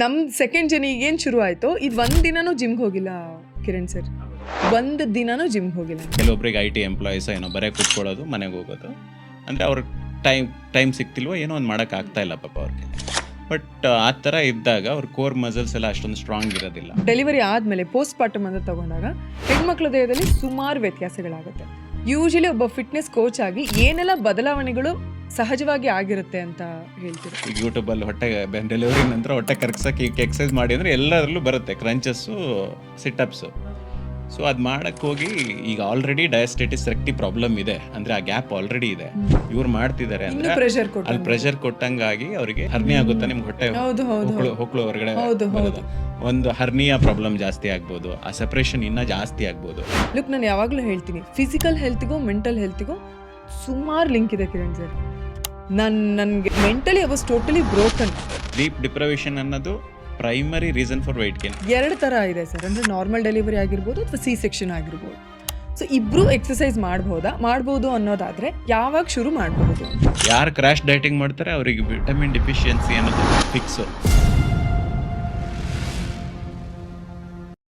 ನಮ್ಮ ಸೆಕೆಂಡ್ ಜರ್ನಿಗೆ ಏನು ಶುರು ಆಯಿತು, ಇದು ಒಂದು ದಿನನೂ ಜಿಮ್ಗೆ ಹೋಗಿಲ್ಲ ಕಿರಣ್ ಸರ್, ಒಂದು ದಿನನೂ ಜಿಮ್ಗೆ ಹೋಗಿಲ್ಲ. ಕೆಲವೊಬ್ರಿಗೆ IT ಎಂಪ್ಲಾಯೀಸ್ ಏನೋ ಬರೀ ಕೂತ್ಕೊಳ್ಳೋದು, ಮನೆಗೆ ಹೋಗೋದು, ಅಂದರೆ ಅವ್ರಿಗೆ ಟೈಮ್ ಸಿಗ್ತಿಲ್ವೋ ಏನೋ ಒಂದು ಮಾಡೋಕ್ಕಾಗ್ತಾ ಇಲ್ಲ ಪಾಪ ಅವ್ರಿಗೆ. ಬಟ್ ಆ ಥರ ಇದ್ದಾಗ ಅವ್ರ ಕೋರ್ ಮಸಲ್ಸ್ ಎಲ್ಲ ಅಷ್ಟೊಂದು ಸ್ಟ್ರಾಂಗ್ ಇರೋದಿಲ್ಲ. ಡೆಲಿವರಿ ಆದಮೇಲೆ ಪೋಸ್ಟ್ ಪಾರ್ಟಮ್ ಅಂತ ತಗೊಂಡಾಗ ಹೆಣ್ಮಕ್ಳ ದೇಹದಲ್ಲಿ ಸುಮಾರು ವ್ಯತ್ಯಾಸಗಳಾಗುತ್ತೆ. ಯೂಶಲಿ ಒಬ್ಬ ಫಿಟ್ನೆಸ್ ಕೋಚ್ ಆಗಿ ಏನೆಲ್ಲ ಬದಲಾವಣೆಗಳು ಸಹಜವಾಗಿ ಆಗಿರುತ್ತೆ ಅಂತ ಹೇಳ್ತೀವಿ. ಈಗ ಯೂಟ್ಯೂಬಲ್ಲಿ ಹೊಟ್ಟೆ ಡೆಲಿವರಿ ನಂತರ ಹೊಟ್ಟೆ ಕರ್ಗ್ಸೋಕೆ ಈಗ ಎಕ್ಸಸೈಸ್ ಮಾಡಿ ಅಂದರೆ ಎಲ್ಲದರಲ್ಲೂ ಬರುತ್ತೆ, ಕ್ರಂಚಸ್ಸು, ಸಿಟಪ್ಸು. ಸೊ ಅದು ಮಾಡೋಕ್ಕೆ ಹೋಗಿ ಈಗ ಆಲ್ರೆಡಿ ಡಯಾಸ್ಟೆಟಿಸ್ ರೆಕ್ಟಿ ಪ್ರಾಬ್ಲಮ್ ಇದೆ, ಅಂದರೆ ಆ ಗ್ಯಾಪ್ ಆಲ್ರೆಡಿ ಇದೆ. ಇವ್ರು ಮಾಡ್ತಿದ್ದಾರೆ ಅಂದರೆ ಅಲ್ಲಿ ಪ್ರೆಷರ್ ಕೊಟ್ಟಂಗಾಗಿ ಅವರಿಗೆ ಹರ್ನಿ ಆಗುತ್ತೆ. ನಿಮ್ಗೆ ಹೊಟ್ಟೆ ಹೊಕ್ಕಳು ಹೊರಗಡೆ ಬರೋದು, ಒಂದು ಹರ್ನಿಯ ಪ್ರಾಬ್ಲಮ್ ಜಾಸ್ತಿ ಆಗ್ಬೋದು, ಆ ಸೆಪ್ರೇಷನ್ ಇನ್ನೂ ಜಾಸ್ತಿ ಆಗ್ಬೋದು. ಲುಕ್, ನಾನು ಯಾವಾಗಲೂ ಹೇಳ್ತೀನಿ, ಫಿಸಿಕಲ್ ಹೆಲ್ತಿಗೂ ಮೆಂಟಲ್ ಹೆಲ್ತಿಗೂ ಸುಮಾರು ಲಿಂಕ್ ಇದೆ ಕಿರಣ್ ಸರ್. ನನಗೆ mentally I was totally broken. Sleep deprivation ಅನ್ನೋದು primary reason for weight gain. ಎರಡು ಥರ ಇದೆ ಸರ್, ಅಂದರೆ ನಾರ್ಮಲ್ ಡೆಲಿವರಿ ಆಗಿರ್ಬೋದು ಅಥವಾ C-ಸೆಕ್ಷನ್ ಆಗಿರ್ಬೋದು. ಸೊ ಇಬ್ಬರು ಎಕ್ಸಸೈಸ್ ಮಾಡ್ಬೋದು ಅನ್ನೋದಾದರೆ ಯಾವಾಗ ಶುರು ಮಾಡಬಹುದು? ಯಾರು ಕ್ರ್ಯಾಶ್ ಡಯಟಿಂಗ್ ಮಾಡ್ತಾರೆ ಅವರಿಗೆ ವಿಟಮಿನ್ ಡಿಫಿಷಿಯನ್ಸಿ ಅನ್ನೋದು ಫಿಕ್ಸು.